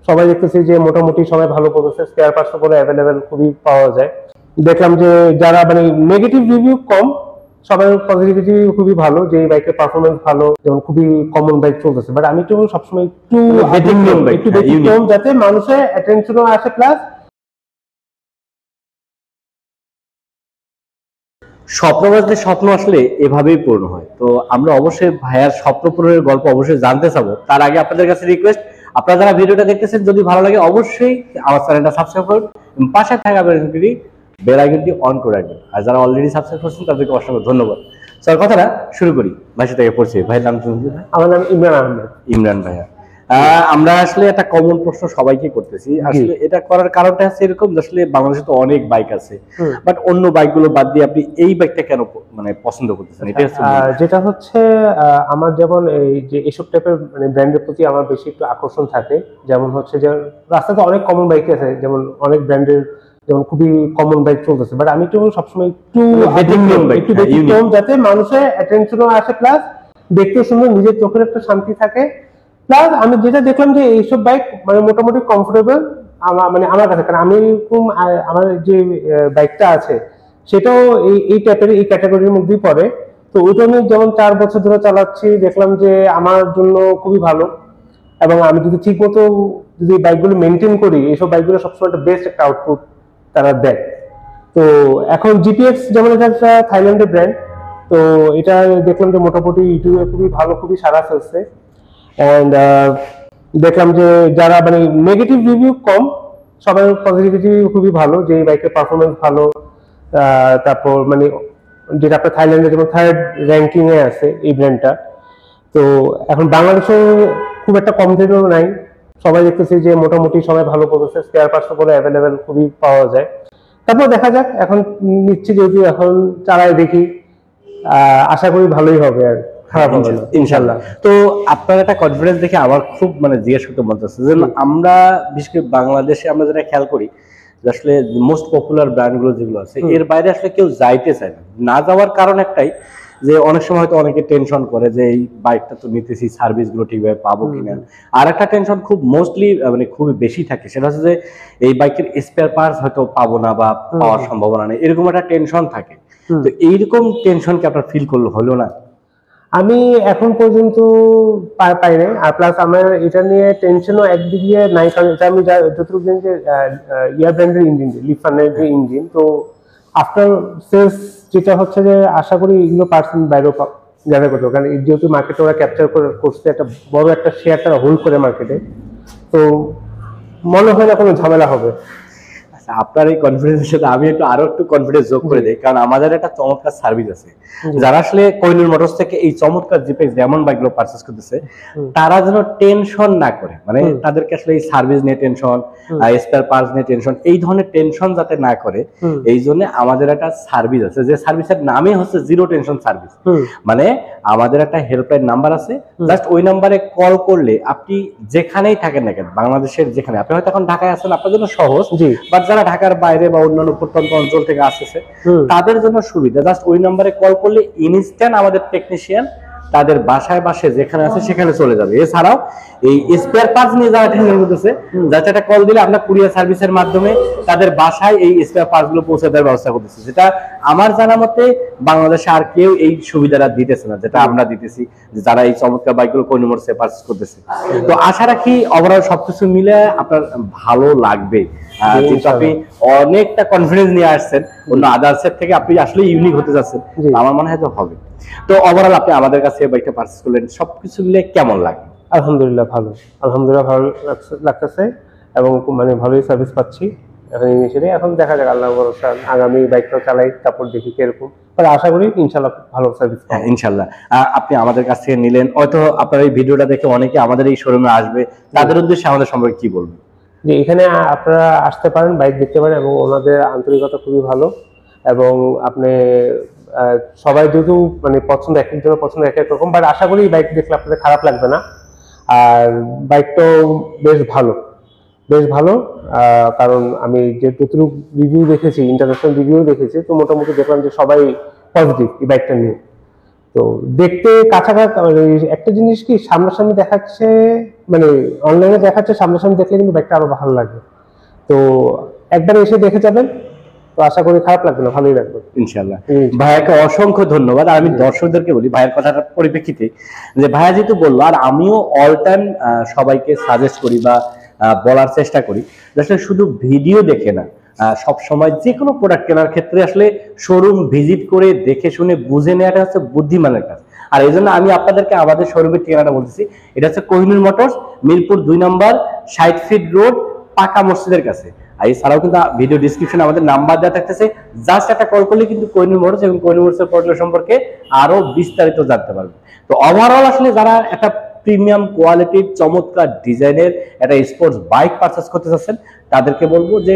সবাই দেখতেছি যে মোটামুটি সবাই ভালো বলতেছে, স্পেয়ার পার্টস গুলো অ্যাভেলেবেল খুবই পাওয়া যায়। দেখলাম যে যারা মানে নেগেটিভ রিভিউ কম, সবাই পজিটিভিটি খুবই ভালো, যে এই বাইকের পারফরমেন্স ভালো, যেমন খুবই কমন বাইক চলতেছে। বাট আমি তো সবসময় একটু ব্যতিক্রম, যাতে মানুষের অ্যাটেনশনও আসে, প্লাস স্বপ্নবাজদের স্বপ্ন আসলে এভাবেই পূর্ণ হয়। তো আমরা অবশ্যই ভাইয়ার স্বপ্ন পূরণের গল্প অবশ্যই জানতে চাবো। তার আগে আপনাদের কাছে রিকোয়েস্ট, আপনারা যারা ভিডিওটা দেখতেছেন যদি ভালো লাগে অবশ্যই আমার চ্যানেলটা সাবস্ক্রাইব করুন, পাশে থাকা বেল আইকনটি অন করে রাখবেন। আর যারা অলরেডি সাবস্ক্রাইব করছেন তাদেরকে অসংখ্য ধন্যবাদ। স্যার কথাটা শুরু করি, ভাইয়ের থেকে পড়ছি। ভাইয়ের নাম? আমার নাম ইমরান আহমেদ। ইমরান ভাইয়া, আমরা আসলে একটা কমন প্রশ্ন সবাইকে করতেছি, আসলে এটা করার কারণটা হচ্ছে এরকম, আসলে বাংলাদেশে তো অনেক বাইক আছে, বাট অন্য বাইকগুলো বাদ দিয়ে আপনি এই বাইকটা কেন মানে পছন্দ করতেছেন? এটা হচ্ছে যেটা হচ্ছে আমার যেমন এই যে এসব টাইপের মানে ব্র্যান্ডের প্রতি আমার বেশি একটু আকর্ষণ থাকে। যেমন হচ্ছে যে রাস্তাতে অনেক কমন বাইক আছে, যেমন অনেক ব্র্যান্ডের যেমন খুবই কমন বাইক চলতেছে, বাট আমি তো সবসময় একটু ব্যতিক্রম, যাতে মানুষের অ্যাটেনশনও আসে, প্লাস দেখতে সুন্দর, নিজের চোখের একটা শান্তি থাকে। প্লাস আমি যেটা দেখলাম যে এইসব বাইক মানে মোটামুটি কমফোর্টেবল মানে আমার কাছে, কারণ আমি আমার যে বাইকটা আছে সেটাও এই টাইপের এই ক্যাটাগরির মধ্যেই পড়ে। তো ওইটা আমি যেমন 4 বছর ধরে চালাচ্ছি, দেখলাম যে আমার জন্য খুবই ভালো। এবং আমি যদি ঠিক মতো যদি বাইকগুলো মেনটেন করি, এইসব বাইকগুলো সবসময় একটা বেস্ট একটা আউটপুট তারা দেয়। তো এখন জিপিএক্স যেমন এটা একটা থাইল্যান্ডের ব্র্যান্ড, তো এটা দেখলাম যে মোটামুটি ইউটিউবে খুবই ভালো, খুবই সারা ফেলছে। অ্যান্ড দেখলাম যে যারা মানে নেগেটিভ রিভিউ কম, সবাই পজিটিভিটি খুবই ভালো, যে এই বাইকের পারফরমেন্স ভালো। তারপর মানে যেটা আপনার থাইল্যান্ডে যেমন 3rd র্যাঙ্কিং এ আছে এই ব্র্যান্ডটা। তো এখন বাংলাদেশে খুব একটা কম্পিটিটর নাই, সবাই দেখতেছি যে মোটামুটি সবাই ভালো বলতেছে, স্পেয়ার পার্টস গুলো অ্যাভেলেবেল খুবই পাওয়া যায়। তারপর দেখা যাক, এখন নিচ্ছি যেহেতু, এখন চালায় দেখি, আশা করি ভালোই হবে আর খারাপ হবে না ইনশাল্লাহ। তো আপনার একটা কনফিডেন্স দেখে আমার খুব মানে জিজ্ঞেস করতে মনে হচ্ছে যে আমরা বিশেষ করে বাংলাদেশে আমরা যেটা খেয়াল করি আসলে মোস্ট পপুলার ব্র্যান্ড গুলো যেগুলো আছে এর বাইরে আসলে কেউ যাইতে চায় না। না যাওয়ার কারণ একটাই, যে অনেক সময় হয়তো অনেকে টেনশন করে যে এই বাইকটা তো নিতেছি, সার্ভিস গুলো ঠিকভাবে পাবো কিনা। আর একটা টেনশন খুব মোস্টলি মানে খুবই বেশি থাকে, সেটা হচ্ছে যে এই বাইকের স্পেয়ার পার্টস হয়তো পাবো না বা পাওয়ার সম্ভাবনা নেই, এরকম একটা টেনশন থাকে। তো এইরকম টেনশন কি আপনার ফিল করলো হলো না? আমি এখন পর্যন্ত পাই নাই। আর প্লাস আমার এটা নিয়ে টেনশনও একদিকে নাই, কারণ এটা আমি যতটুকু জানি যে ইয়ার ব্র্যান্ডের ইঞ্জিন, লিফানের যে ইঞ্জিন, তো আফটার সেলস যেটা হচ্ছে যে আশা করি এগুলো পার্সেন্ট বাইরেও গ্যাদার করতে হবে, কারণ যেহেতু মার্কেটে ওরা ক্যাপচার করছে, একটা বড় একটা শেয়ার তারা হোল্ড করে মার্কেটে, তো মনে হয় না কোনো ঝামেলা হবে। আপনার এই কনফিডেন্সের সাথে আমি আরো একটু কনফিডেন্স যোগ করে দিই, কারণ আমাদের একটা চমৎকার সার্ভিস আছে। যারা আসলে কোহিনূর মোটরস থেকে এই চমৎকার জিপিএক্স ডায়মন্ড বাইকগুলো পারচেজ করতেছে, তারা যেন টেনশন না করে, মানে তাদেরকে আসলে এই সার্ভিস নিয়ে টেনশন, স্পেয়ার পার্টস নিয়ে টেনশন, এই ধরনের টেনশন যাতে না করে, এই জন্য আমাদের একটা সার্ভিস আছে, যে সার্ভিসের নামই হচ্ছে জিরো টেনশন সার্ভিস। মানে আমাদের একটা হেল্পলাইন নাম্বার আছে, জাস্ট ওই নাম্বারে কল করলে আপনি যেখানেই থাকেন না কেন, বাংলাদেশের যেখানে, আপনি হয়তো এখন ঢাকায় আছেন, আপনার জন্য সহজ, বাট যারা ঢাকার বাইরে বা অন্যান্য প্রত্যন্ত অঞ্চল থেকে আসতেছে তাদের জন্য সুবিধা, জাস্ট ওই নাম্বারে কল করলে ইনস্ট্যান্ট আমাদের টেকনিশিয়ান তাদের বাসায় যেখানে আছে সেখানে চলে যাবে। এছাড়াও এই স্পেয়ার পার্টস নিয়ে যারা টেনশন করতেছে, যাতে একটা কল দিলে আমরা কুরিয়ার সার্ভিসের মাধ্যমে তাদের বাসায় এই স্পেয়ার পার্টস গুলো পৌঁছে দেওয়ার ব্যবস্থা করতেছি, যেটা আমার জানা মতে বাংলাদেশে আর কেউ এই সুবিধাটা দিতেছে না, যেটা আমরা দিতেছি, যারা এই চমৎকার বাইকগুলো কোহিনূর মোটরসে পারচেজ করতেছে। তো আশা রাখি ওভারঅল সবকিছু মিলে আপনার ভালো লাগবে। কিন্তু আপনি অনেকটা কনফিডেন্স নিয়ে আসছেন, অন্য আদার্সের থেকে আপনি আসলে ইউনিক হতে যাচ্ছেন, আমার মনে হয় তো হবে। তো ওভারঅল আপনি আমাদের কাছে বাইকটা পারচেজ করলেন, সবকিছু মিলে কেমন লাগে? আলহামদুলিল্লাহ ভালো, আলহামদুলিল্লাহ ভালো লাগতেছে, এবং মানে ভালোই সার্ভিস পাচ্ছি এখন ইনিশিয়ালি। এখন দেখা যাক, আল্লাহ ভরসা, আগামী বাইকটা চালাই, তারপর দেখি কিরকম, আর আশা করি ইনশাল্লাহ ভালো সার্ভিস পাবো। ইনশাল্লাহ। আপনি আমাদের কাছ থেকে নিলেন, হয়তো আপনার এই ভিডিওটা দেখে অনেকে আমাদের এই শোরুমে আসবে, তাদের উদ্দেশ্যে আমাদের সম্পর্কে কি বলবেন? যে এখানে আপনারা আসতে পারেন, বাইক দেখতে পারেন, এবং ওনাদের আন্তরিকতা খুবই ভালো। এবং আপনি সবাই যেহেতু মানে পছন্দ, এক একজনের পছন্দ এক এক রকম, বাট আশা করি বাইক দেখলে আপনাদের খারাপ লাগবে না। আর বাইকটাও বেশ ভালো, বেশ ভালো। কারণ আমি যে যতটুকু রিভিউ দেখেছি, ইন্টারন্যাশনাল রিভিউ দেখেছি, তো মোটামুটি দেখলাম যে সবাই পজিটিভ এই বাইকটা নিয়ে। তো দেখতে কাছাকাছি একটা জিনিস কি, সামনাসামনি দেখাচ্ছে মানে অনলাইনে দেখাচ্ছে, সামনাসামনি দেখলে কিন্তু বাইকটা আরো ভালো লাগবে। তো একবার এসে দেখে যাবেন, তো আশা করি খারাপ লাগবে না, ভালোই লাগবে ইনশাআল্লাহ। ভাইয়াকে অসংখ্য ধন্যবাদ। আর আমি দর্শকদেরকে বলি ভাইয়ের কথাটার পরিপ্রেক্ষিতে, যে ভাইয়া যেহেতু বললো, আর আমিও অল টাইম সবাইকে সাজেস্ট করি বা বলার চেষ্টা করি, আসলে শুধু ভিডিও দেখে না, সব সময় যে কোনো প্রোডাক্ট কেনার ক্ষেত্রে আসলে শোরুম ভিজিট করে দেখে শুনে বুঝে নেওয়াটা হচ্ছে বুদ্ধিমানের কাজ। আর এই জন্য আমি আপনাদেরকে আমাদের শোরুমের ঠিকানাটা বলতেছি, এটা হচ্ছে কোহিনূর মোটরস, মিরপুর 2 নম্বর 60 ফিট রোড, পাকা মসজিদের কাছে। আর এছাড়াও কিন্তু ভিডিও ডিসক্রিপশনে আমাদের নাম্বার দেওয়া থাকতেছে, জাস্ট একটা কল করলে কিন্তু কোহিনূর মোটরস এবং কোহিনূর মোটরসের প্রোডাক্ট সম্পর্কে আরো বিস্তারিত জানতে পারবেন। তো ওভারঅল আসলে যারা একটা প্রিমিয়াম কোয়ালিটির চমৎকার ডিজাইনের একটা স্পোর্টস বাইক পারচেজ করতে চাচ্ছেন, তাদেরকে বলবো যে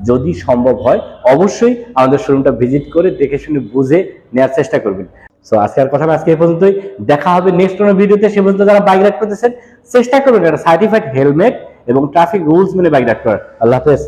যদি সম্ভব হয় অবশ্যই আমাদের শোরুমটা ভিজিট করে দেখে শুনে বুঝে নেওয়ার চেষ্টা করবেন। সো আজকের কথা আজকে এই পর্যন্তই, দেখা হবে নেক্সট কোনো ভিডিওতে। সে পর্যন্ত যারা বাইক রাইড করতেছেন চেষ্টা করবেন একটা সার্টিফাইড হেলমেট এবং ট্রাফিক রুলস মেনে বাইক রাইড করার। আল্লাহ হাফেজ।